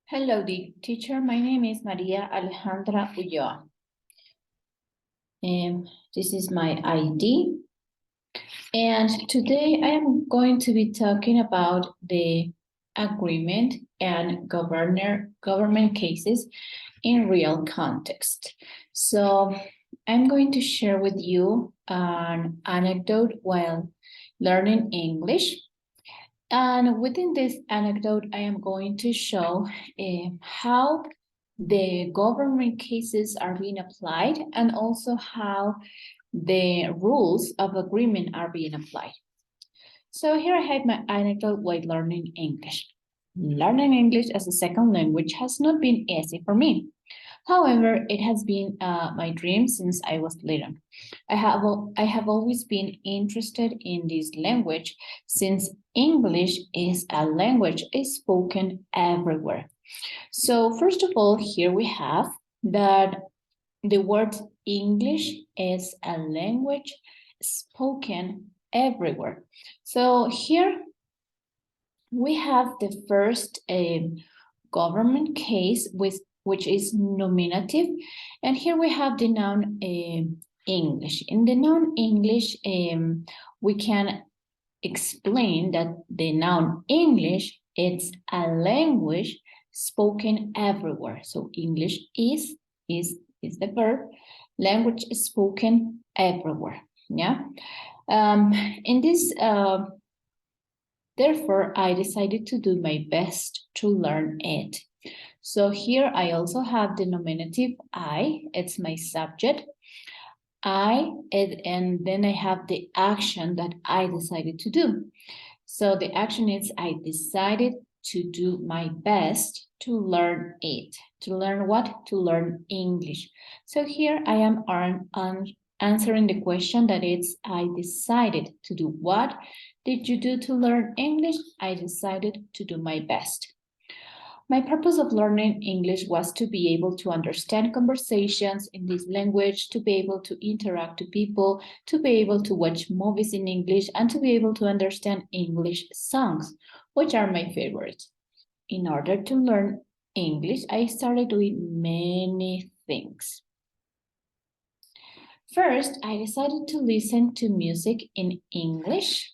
Hello, teacher. My name is Maria Alejandra Ulloa. This is my ID. And today I am going to be talking about the agreement and government cases in real context. So I'm going to share with you an anecdote while learning English. And within this anecdote, I am going to show how the government cases are being applied and also how the rules of agreement are being applied. So here I have my anecdote while learning English. Learning English as a second language has not been easy for me. However, it has been my dream since I was little. I have always been interested in this language since English is a language spoken everywhere. So first of all, here we have that the word English is a language spoken everywhere. So here we have the first government case which is nominative, and here we have the noun English. In the noun English, we can explain that the noun English is a language spoken everywhere. So English is the verb, language is spoken everywhere. Yeah. In this therefore, I decided to do my best to learn it. So here I also have the nominative I, it's my subject. And then I have the action that I decided to do. So the action is I decided to do my best to learn it. To learn what? To learn English. So here I am answering the question that it's I decided to do what did you do to learn English? I decided to do my best. My purpose of learning English was to be able to understand conversations in this language, to be able to interact with people, to be able to watch movies in English, and to be able to understand English songs, which are my favorites. In order to learn English, I started doing many things. First, I decided to listen to music in English.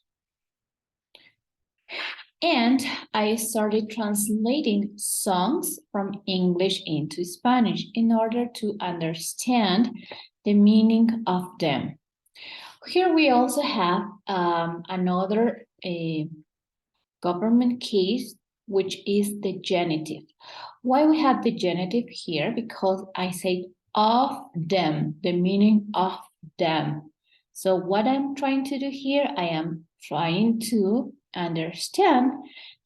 And I started translating songs from English into Spanish in order to understand the meaning of them. Here we also have another government case, which is the genitive. Why we have the genitive here? Because I say of them, the meaning of them. So what I'm trying to do here, I am trying to understand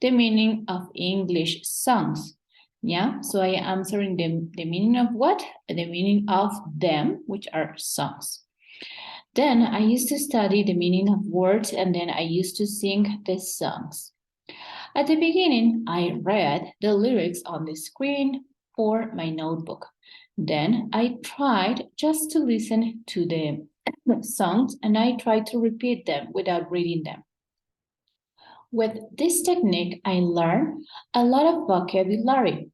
the meaning of English songs. Yeah, so I am answering the meaning of what? The meaning of them, which are songs. Then I used to study the meaning of words and then I used to sing the songs. At the beginning, I read the lyrics on the screen or my notebook. Then I tried just to listen to the songs and I tried to repeat them without reading them. With this technique, I learned a lot of vocabulary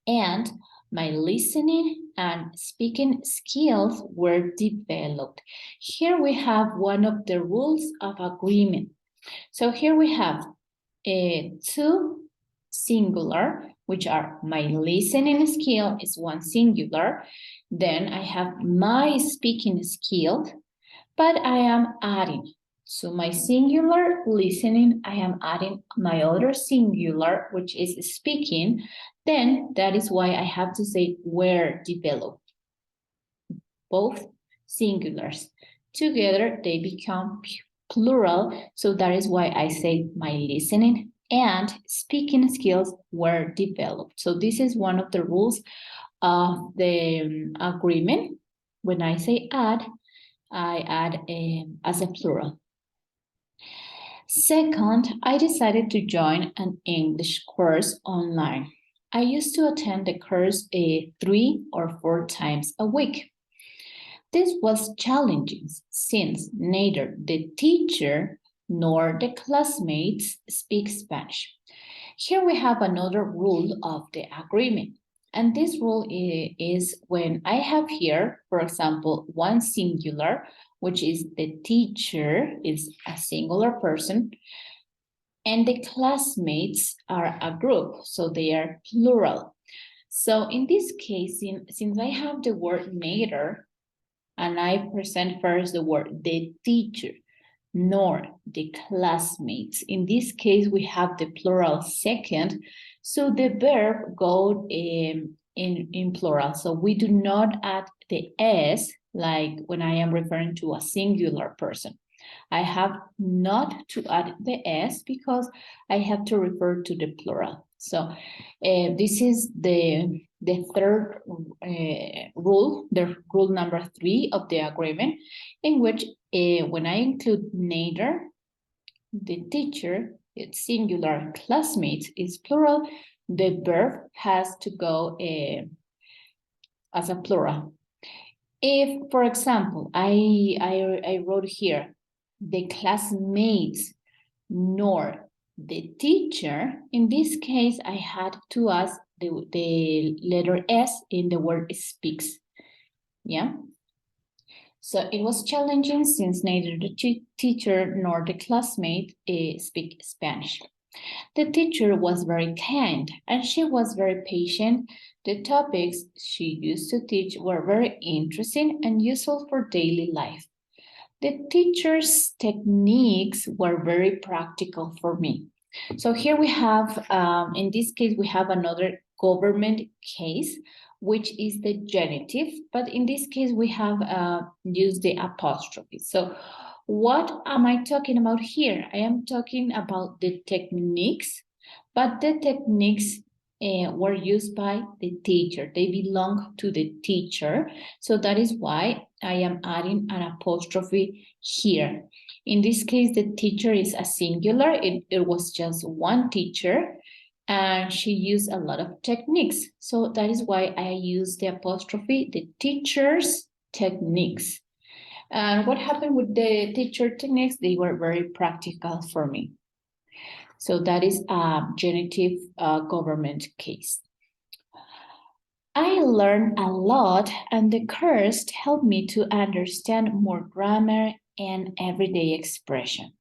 and my listening and speaking skills were developed. Here we have one of the rules of agreement. So here we have two singular, which are my listening skill is one singular. Then I have my speaking skill, but I am adding. So my singular listening, I am adding my other singular, which is speaking. Then that is why I have to say were developed. Both singulars. Together they become plural. So that is why I say my listening and speaking skills were developed. So this is one of the rules of the agreement. When I say add, I add as a plural. Second, I decided to join an English course online. I used to attend the course 3 or 4 times a week. This was challenging since neither the teacher nor the classmates speak Spanish. Here we have another rule of the agreement. And this rule is when I have here, for example, one singular, which is the teacher, is a singular person, and the classmates are a group, so they are plural. So in this case, since I have the word neither, and I present first the word the teacher, nor the classmates. In this case, we have the plural second, so the verb go in plural. So we do not add the s like when I am referring to a singular person. I have not to add the s because I have to refer to the plural. So this is the third rule, the rule number 3 of the agreement, in which when I include neither, the teacher, it's singular, classmates is plural, the verb has to go as a plural. If, for example, I wrote here, the classmates nor the teacher, in this case, I had to add the letter S in the word speaks. Yeah. So it was challenging since neither the teacher nor the classmate speak Spanish. The teacher was very kind and she was very patient. The topics she used to teach were very interesting and useful for daily life. The teacher's techniques were very practical for me. So here we have, in this case, we have another government case, which is the genitive, but in this case, we have used the apostrophe. So what am I talking about here? I am talking about the techniques, but the techniques were used by the teacher. They belong to the teacher. So that is why I am adding an apostrophe here. In this case, the teacher is a singular. It was just one teacher and she used a lot of techniques. So that is why I use the apostrophe, the teacher's techniques. And what happened with the teacher techniques? They were very practical for me. So that is a genitive government case. I learned a lot and the course helped me to understand more grammar and everyday expression.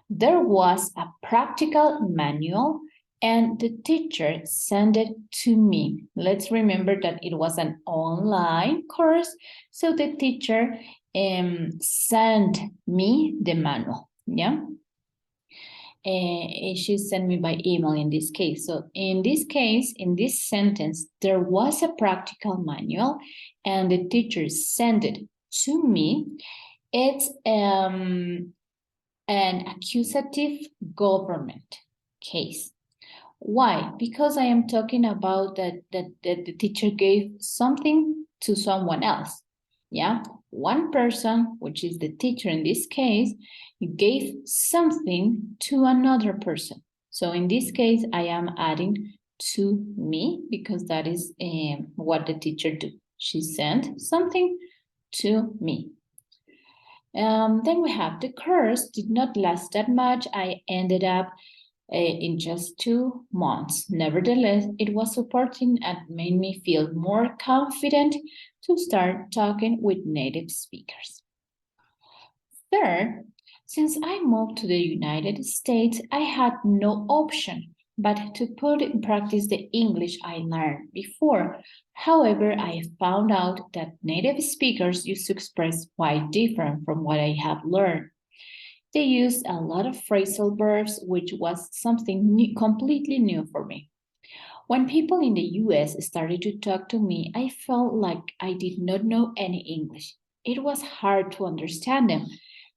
There was a practical manual and the teacher sent it to me. Let's remember that it was an online course, so the teacher sent me the manual, yeah? She sent me by email in this case. So in this case, in this sentence, there was a practical manual and the teacher sent it to me. It's an accusative government case. Why? Because I am talking about that the teacher gave something to someone else. Yeah, one person, which is the teacher in this case, gave something to another person. So in this case, I am adding to me because that is what the teacher did. She sent something to me. Then we have the course did not last that much. I ended up in just 2 months. Nevertheless, it was supporting and made me feel more confident to start talking with native speakers. Third, since I moved to the United States, I had no option but to put in practice the English I learned before. However, I found out that native speakers used to express quite different from what I have learned. They used a lot of phrasal verbs, which was something new, completely new for me. When people in the US started to talk to me, I felt like I did not know any English. It was hard to understand them,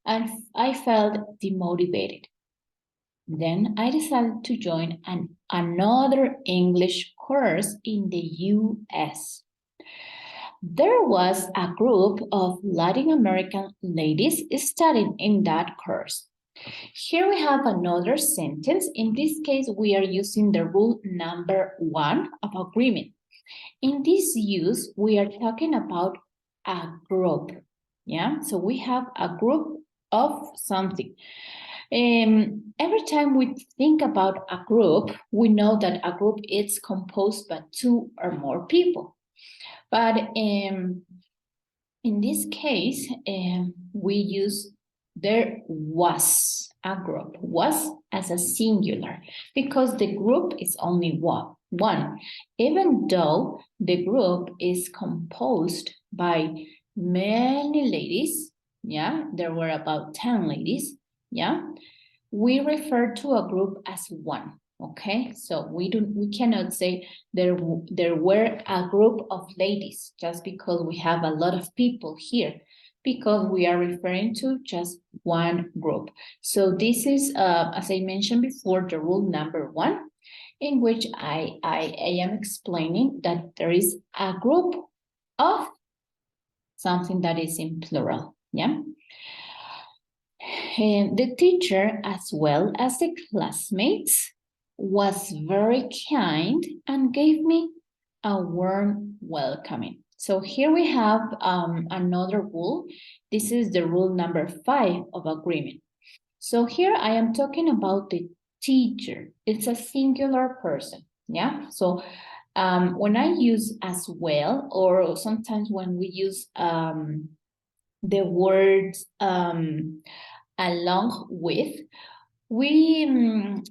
and I felt demotivated. Then I decided to join another English course in the US. There was a group of Latin American ladies studying in that course. Here we have another sentence. In this case, we are using the rule number 1 of agreement. In this use, we are talking about a group. Yeah, so we have a group of something. Every time we think about a group, we know that a group is composed by 2 or more people. But in this case, we use there was a group, was as a singular, because the group is only one, even though the group is composed by many ladies. Yeah, there were about 10 ladies. Yeah, we refer to a group as one. Okay, so we cannot say there were a group of ladies just because we have a lot of people here, because we are referring to just one group. So this is, as I mentioned before, the rule number 1, in which I am explaining that there is a group of something that is in plural. Yeah. And the teacher, as well as the classmates, was very kind and gave me a warm welcoming. So here we have another rule. This is the rule number 5 of agreement. So here I am talking about the teacher. It's a singular person. Yeah. So when I use as well, or sometimes when we use the words along with, we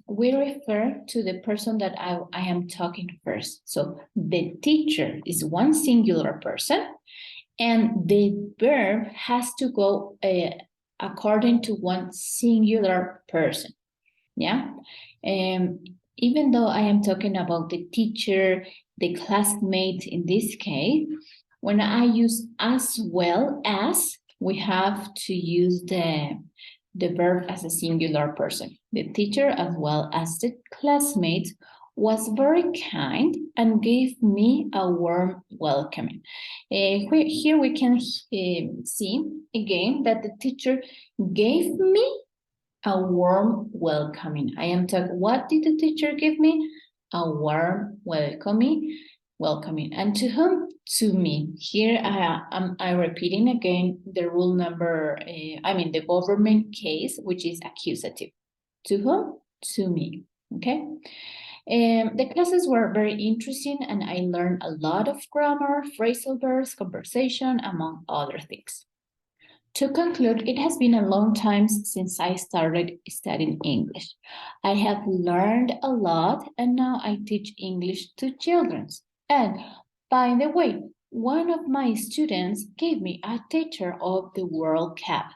refer to the person that I am talking first. So the teacher is one singular person, and the verb has to go according to one singular person. Yeah. Even though I am talking about the teacher, the classmate in this case, when I use as well as, we have to use the verb as a singular person. The teacher, as well as the classmate, was very kind and gave me a warm welcoming. Here we can see again that the teacher gave me a warm welcoming. I am talking, what did the teacher give me? A warm welcoming. And to whom? To me. Here I'm repeating again the rule number, the government case, which is accusative. To whom? To me. Okay. The classes were very interesting, and I learned a lot of grammar, phrasal verbs, conversation, among other things. To conclude, it has been a long time since I started studying English. I have learned a lot, and now I teach English to children. And by the way, one of my students gave me a Teacher of the World cap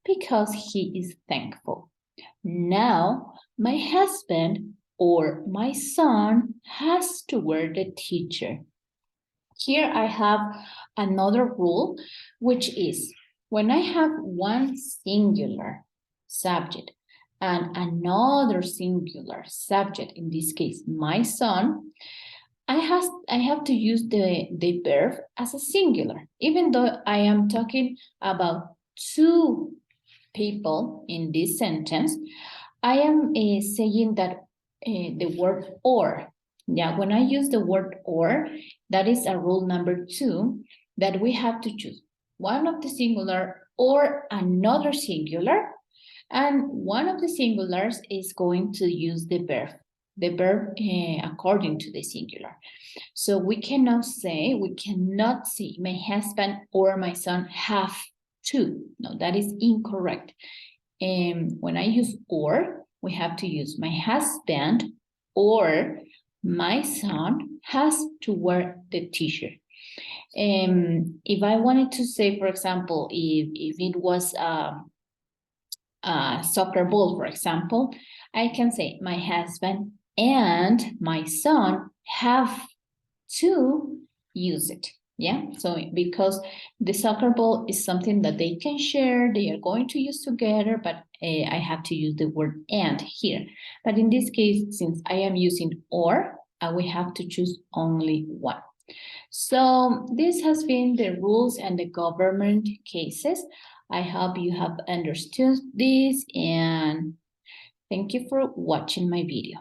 because he is thankful. Now, my husband or my son has to wear the teacher. Here I have another rule, which is, when I have one singular subject and another singular subject, in this case, my son, I have to use the verb as a singular, even though I am talking about 2 people in this sentence. I am saying that the word or. Yeah, when I use the word or, that is a rule number 2, that we have to choose one of the singular or another singular, and one of the singulars is going to use the verb according to the singular. So we cannot say my husband or my son have to. No, that is incorrect. When I use or, we have to use my husband or my son has to wear the t-shirt. If I wanted to say, for example, if it was a soccer ball, for example, I can say my husband and my son have to use it. Yeah, so because the soccer ball is something that they can share, they are going to use together, but I have to use the word and here. But in this case, since I am using or, we have to choose only one. So this has been the rules and the government cases. I hope you have understood this, and thank you for watching my video.